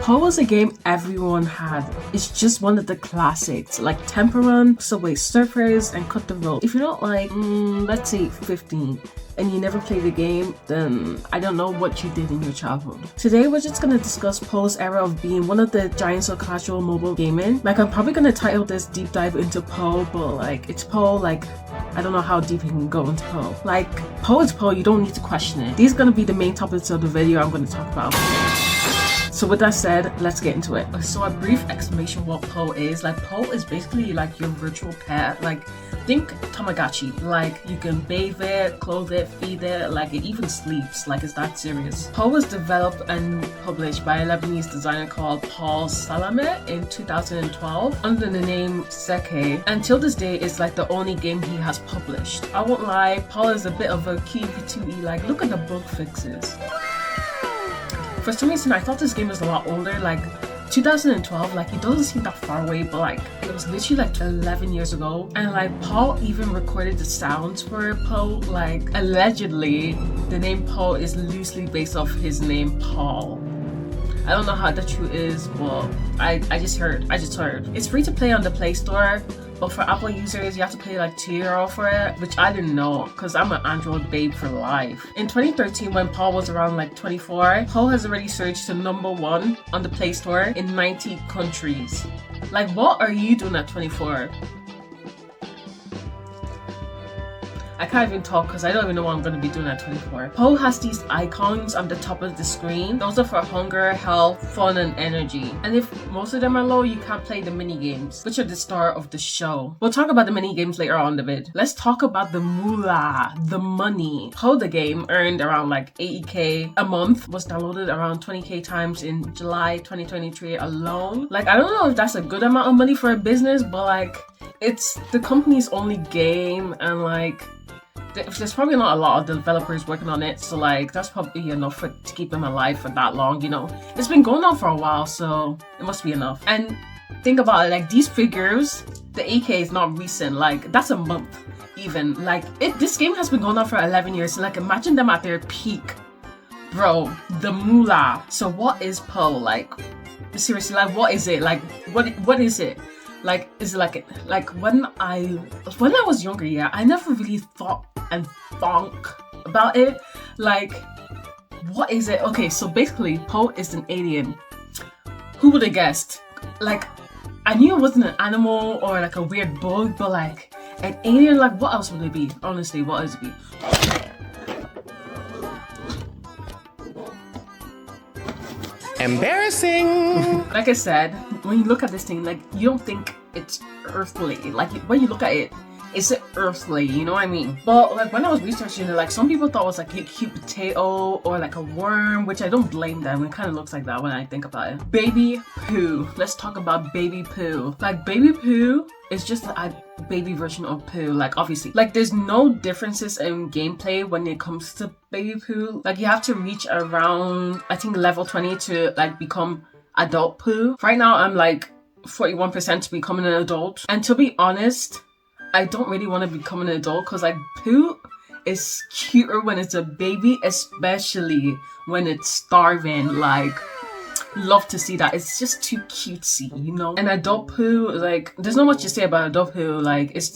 Poe was a game everyone had. It's just one of the classics, like Temple Run, Subway Surfers, and Cut the Rope. If you're not like, let's say 15, and you never played the game, then I don't know what you did in your childhood. Today we're just gonna discuss Poe's era of being one of the giants of casual mobile gaming. Like, I'm probably gonna title this Deep Dive into Poe, but like, it's Poe, like, I don't know how deep you can go into Poe. Like, Poe is Poe, you don't need to question it. These are gonna be the main topics of the video I'm gonna talk about. So with that said, let's get into it. So a brief explanation what Poe is. Like, Poe is basically like your virtual pet. Like, think Tamagotchi. Like, you can bathe it, clothe it, feed it, like it even sleeps. Like, it's that serious. Poe was developed and published by a Lebanese designer called Paul Salameh in 2012 under the name Seke. Until this day, it's like the only game he has published. I won't lie, Paul is a bit of a cutie patootie. Like, look at the bug fixes. For some reason, I thought this game was a lot older, like 2012, like it doesn't seem that far away, but like it was literally like 11 years ago. And like Paul even recorded the sounds for Poe. Like, allegedly, the name Poe is loosely based off his name Paul. I don't know how the truth is, but I just heard. It's free to play on the Play Store, but for Apple users, you have to pay like €2 for it, which I didn't know because I'm an Android babe for life. In 2013, when Paul was around like 24, Poe has already surged to #1 on the Play Store in 90 countries. Like, what are you doing at 24? I can't even talk because I don't even know what I'm going to be doing at 24. Poe has these icons on the top of the screen. Those are for hunger, health, fun, and energy. And if most of them are low, you can't play the mini games, which are the star of the show. We'll talk about the mini games later on in the vid. Let's talk about the moolah, the money. Poe the game earned around like 80k a month, was downloaded around 20k times in July 2023 alone. Like, I don't know if that's a good amount of money for a business, but like, it's the company's only game, and like, there's probably not a lot of developers working on it, so like that's probably enough to keep them alive for that long, you know. It's been going on for a while, so it must be enough. And think about it, like these figures, the 8K is not recent, like that's a month even. Like, this game has been going on for 11 years, so like imagine them at their peak. Bro, the moolah. So what is Poe? Like, seriously, like what is it? Like, what is it? Like, is it like when I was younger, yeah, I never really thought and thunk about it. Like, what is it? Okay, so basically, Poe is an alien. Who would have guessed? Like, I knew it wasn't an animal or like a weird bug, but like an alien. Like, what else would it be? Honestly, what else would it be? Embarrassing. Like I said, when you look at this thing, like, you don't think it's earthly. Like, when you look at it, it's earthly, you know what I mean? But like, when I was researching it, like some people thought it was like a cute potato or like a worm, which I don't blame them. It kind of looks like that when I think about it. Baby Pooh. Let's talk about Baby Pooh. Like, Baby Pooh is just a baby version of Pooh. Like, obviously, like there's no differences in gameplay when it comes to Baby Pooh. Like, you have to reach around, I think, level 20 to like become adult Pooh. Right now, I'm like 41% to becoming an adult. And to be honest, I don't really want to become an adult because like Pooh is cuter when it's a baby, especially when it's starving. Like, love to see that. It's just too cutesy, you know? And adult Pooh, like, there's not much to say about adult Pooh. Like, it's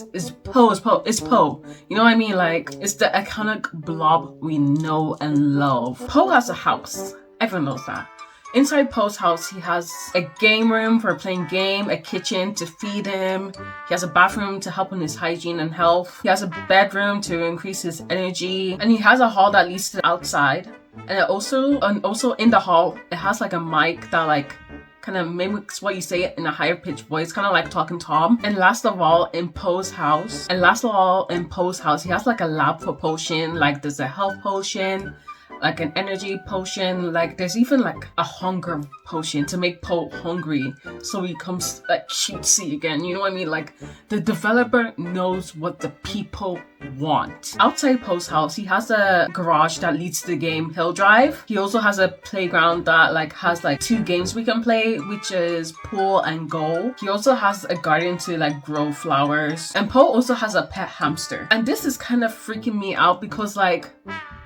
Poe. You know what I mean? Like, it's the iconic blob we know and love. Poe has a house. Everyone knows that. Inside Poe's house, he has a game room for playing game, a kitchen to feed him. He has a bathroom to help in his hygiene and health. He has a bedroom to increase his energy. And he has a hall that leads to the outside. And also in the hall, it has like a mic that like kind of mimics what you say in a higher pitched voice, kind of like Talking Tom. And last of all, in Poe's house, he has like a lab for potion. Like, there's a health potion, like an energy potion, like there's even like a hunger potion to make Poe hungry so he becomes like cutesy again, you know what I mean? Like, the developer knows what the people want. Outside Poe's house, he has a garage that leads to the game Hill Drive. He also has a playground that like has like 2 games we can play, which is pool and goal. He also has a garden to like grow flowers, and Poe also has a pet hamster. And this is kind of freaking me out because like,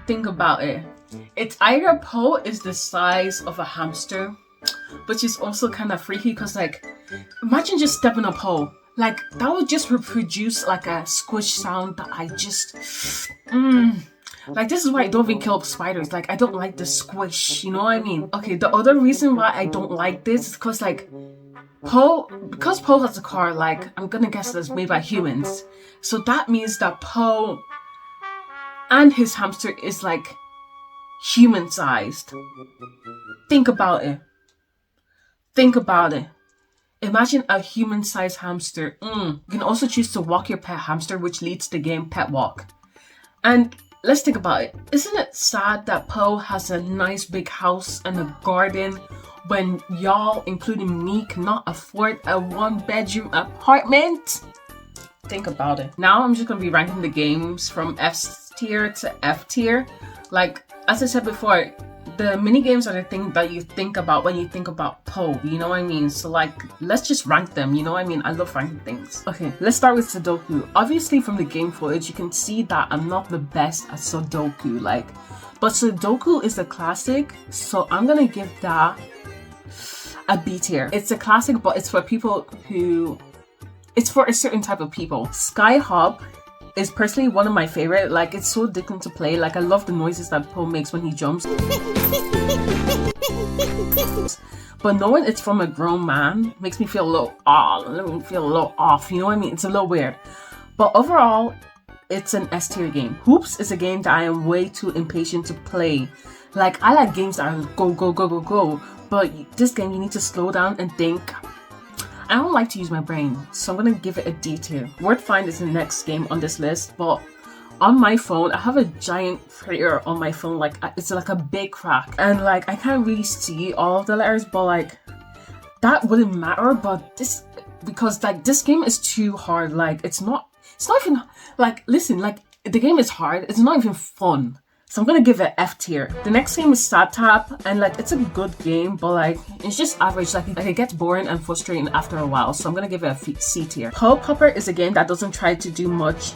think about it. It's either Poe is the size of a hamster which is also kind of freaky because like, imagine just stepping up Poe. Like, that would just reproduce like a squish sound that I just, like, this is why I don't even kill spiders. Like, I don't like the squish, you know what I mean? Okay, the other reason why I don't like this is because like, because Poe has a car, like, I'm gonna guess that's made by humans. So that means that Poe and his hamster is like human-sized. Think about it. Think about it. Imagine a human-sized hamster. You can also choose to walk your pet hamster, which leads to the game Pet Walk. And let's think about it. Isn't it sad that Poe has a nice big house and a garden when y'all, including me, cannot afford a 1-bedroom apartment? Think about it. Now I'm just gonna be ranking the games from S tier to F tier. Like, as I said before, the mini games are the thing that you think about when you think about Poe, you know what I mean? So like, let's just rank them, you know what I mean? I love ranking things. Okay, let's start with Sudoku. Obviously from the game footage, you can see that I'm not the best at Sudoku, like, but Sudoku is a classic, so I'm gonna give that a B tier. It's a classic, but it's for people who, it's for a certain type of people. Sky Hop is personally one of my favorite. Like, it's so addicting to play. Like, I love the noises that Poe makes when he jumps. But knowing it's from a grown man makes me feel a little off, you know what I mean? It's a little weird. But overall, it's an S tier game. Hoops is a game that I am way too impatient to play. Like, I like games that are go, go, go, go, go. But this game, you need to slow down and think. I don't like to use my brain, so I'm gonna give it a D tier. Word Find is the next game on this list, but on my phone, I have a giant prayer on my phone, like, it's like a big crack. And like, I can't really see all of the letters, but like, that wouldn't matter, but this, because like, this game is too hard. Like, it's not even, like, listen, like, the game is hard, it's not even fun. So I'm gonna give it F tier. The next game is Sad Tap, and like, it's a good game, but like, it's just average. Like it gets boring and frustrating after a while, so I'm gonna give it a C tier. Poe Popper is a game that doesn't try to do much,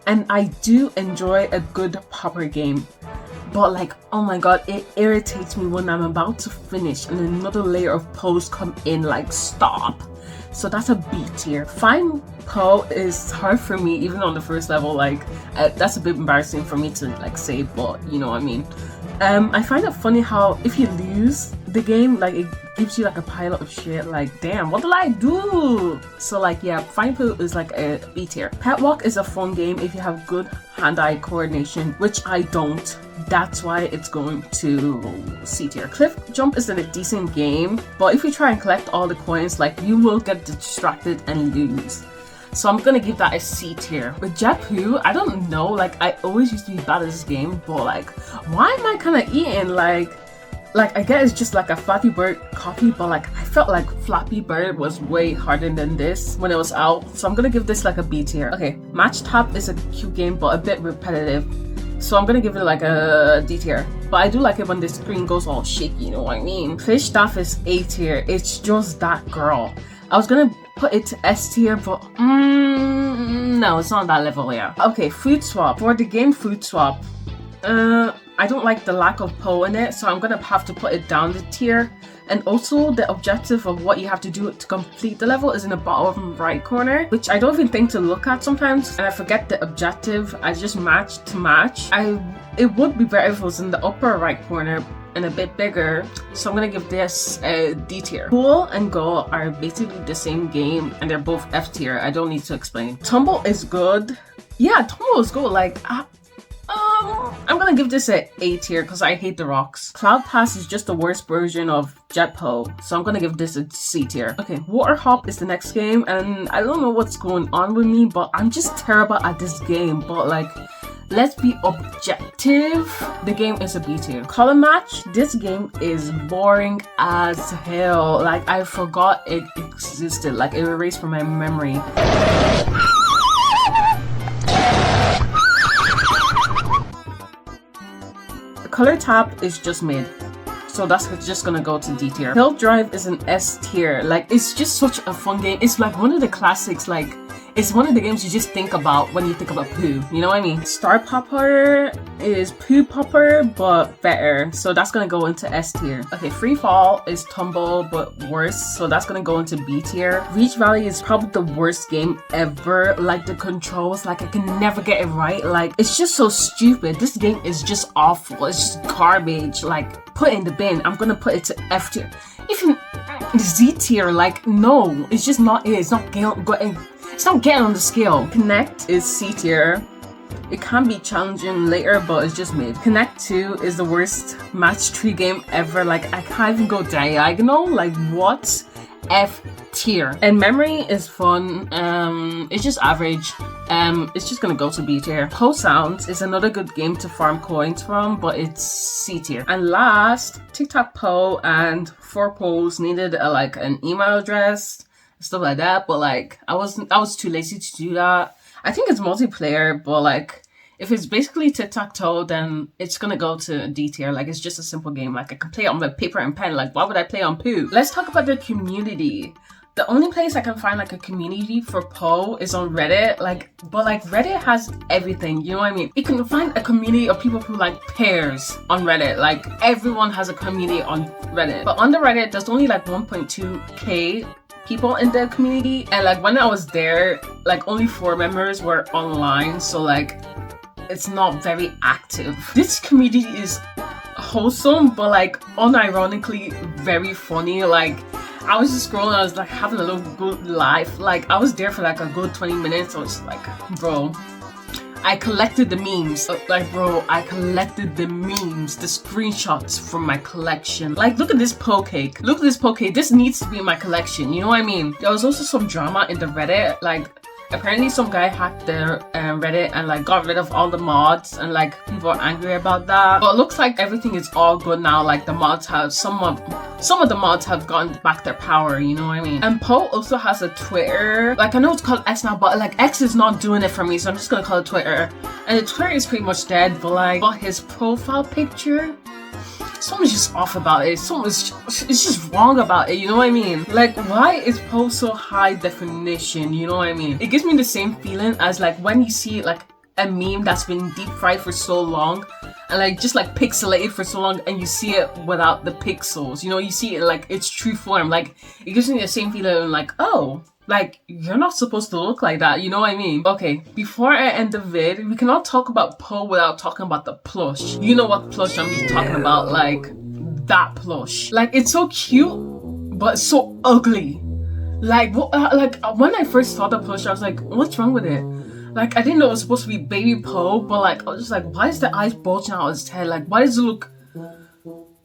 and I do enjoy a good popper game. But like, oh my god, it irritates me when I'm about to finish and another layer of Poes come in, like, stop. So that's a B tier. Find Poe is hard for me, even on the first level. Like, that's a bit embarrassing for me to like say, but you know what I mean. I find it funny how if you lose the game, like, it gives you like a pile of shit. Like, damn, what did I do? So like, yeah, Find Poe is like a B tier. Pet Walk is a fun game if you have good hand-eye coordination, which I don't. That's why it's going to C tier. Cliff Jump is a decent game, but if you try and collect all the coins, like, you will get distracted and lose. So I'm gonna give that a C tier. With Japu, I don't know, like, I always used to be bad at this game, but like, why am I kind of eating like I guess it's just like a Flappy Bird copy, but like, I felt like Flappy Bird was way harder than this when it was out. So I'm gonna give this like a B tier. Okay, Match Top is a cute game, but a bit repetitive. So I'm gonna give it like a D tier. But I do like it when the screen goes all shaky, you know what I mean? Fish Staff is A tier. It's just that girl. I was gonna put it to S tier, but no, it's not on that level, yeah. Okay, Food Swap. For the game Food Swap, I don't like the lack of Poe in it, so I'm gonna have to put it down the tier. And also, the objective of what you have to do to complete the level is in the bottom right corner, which I don't even think to look at sometimes, and I forget the objective. I just match to match. It would be better if it was in the upper right corner and a bit bigger, so I'm gonna give this a D tier. Pool and Go are basically the same game, and they're both F tier. I don't need to explain. Tumble is good. Yeah, Tumble is good. Like, I'm gonna give this a A tier because I hate the rocks. Cloud Pass is just the worst version of Jet Poe, so I'm gonna give this a C tier. Okay, Water Hop is the next game, and I don't know what's going on with me, but I'm just terrible at this game. But like, let's be objective, the game is a B tier. Color Match, this game is boring as hell. Like, I forgot it existed. Like, it erased from my memory. Color Tap is just mid, so that's just gonna go to D tier. Hill Drive is an S tier. Like, it's just such a fun game. It's like one of the classics. Like, It's one of the games you just think about when you think about poo. You know what I mean? Star Popper is Poo Popper, but better. So that's gonna go into S tier. Okay, Free Fall is Tumble, but worse. So that's gonna go into B tier. Reach Valley is probably the worst game ever. Like the controls, like I can never get it right. Like it's just so stupid. This game is just awful. It's just garbage. Like put it in the bin. I'm gonna put it to F tier. Even Z tier, like no, it's just not it. It's not getting on the scale. Connect is C tier. It can be challenging later, but it's just mid. Connect 2 is the worst match 3 game ever. Like I can't even go diagonal. Like what? F tier. And Memory is fun. It's just average. It's just gonna go to B tier. Poe Sounds is another good game to farm coins from, but it's C tier. And last, Tic-Tac-Toe and 4Pose needed like an email address, stuff like that. But like I was too lazy to do that. I think it's multiplayer, but like if it's basically tic-tac-toe, then it's gonna go to D tier. Like it's just a simple game. Like I can play it on my paper and pen. Like why would I play on poo? Let's talk about the community. The only place I can find like a community for Poe is on Reddit. But Reddit has everything. You know what I mean? You can find a community of people who like pairs on Reddit. Like everyone has a community on Reddit. But on the Reddit, there's only like 1.2k people in the community, and like when I was there, like only 4 members were online, so like it's not very active. This community is wholesome, but like unironically very funny. Like I was just scrolling, I was like having a little good life. Like I was there for like a good 20 minutes. I was like, bro, I collected the memes. I collected the memes, the screenshots from my collection. Like, look at this Poe cake. Look at this Poe cake. This needs to be in my collection. You know what I mean? There was also some drama in the Reddit. Like, apparently some guy hacked the Reddit and like got rid of all the mods, and like people are angry about that. But it looks like everything is all good now. Like the mods have some of the mods have gotten back their power, you know what I mean? And Poe also has a Twitter. Like I know it's called X now, but like X is not doing it for me, so I'm just gonna call it Twitter. And the Twitter is pretty much dead, but his profile picture, something's just off about it. It's just wrong about it, you know what I mean? Like, why is Poe so high definition, you know what I mean? It gives me the same feeling as like when you see like a meme that's been deep fried for so long and like just like pixelated for so long, and you see it without the pixels, you know, you see it like its true form. Like it gives me the same feeling like, oh, like you're not supposed to look like that, you know what I mean? Okay, before I end the vid, we cannot talk about Poe without talking about the plush. You know what plush I'm just talking about, like that plush. Like it's so cute, but so ugly. Like when I first saw the plush, I was like, what's wrong with it? Like I didn't know it was supposed to be baby Poe, but like I was just like, why is the eyes bulging out of his head? Like why does it look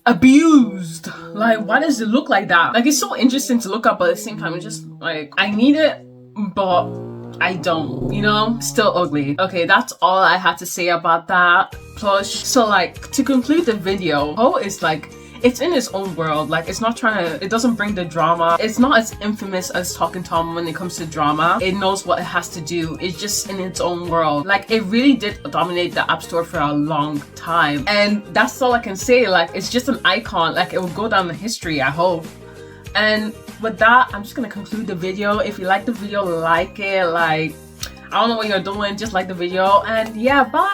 abused? Like why does it look like that? Like it's so interesting to look at, but at the same time it's just like I need it, but I don't, you know? Still ugly. Okay, that's all I had to say about that plush. So like to conclude the video, Poe is like, it's in its own world. Like it's not trying to, it doesn't bring the drama. It's not as infamous as Talking Tom when it comes to drama. It knows what it has to do. It's just in its own world. Like it really did dominate the App Store for a long time. And that's all I can say. Like it's just an icon. Like it will go down in history, I hope. And with that, I'm just gonna conclude the video. If you like the video, like it. Like I don't know what you're doing, just like the video. And yeah, bye.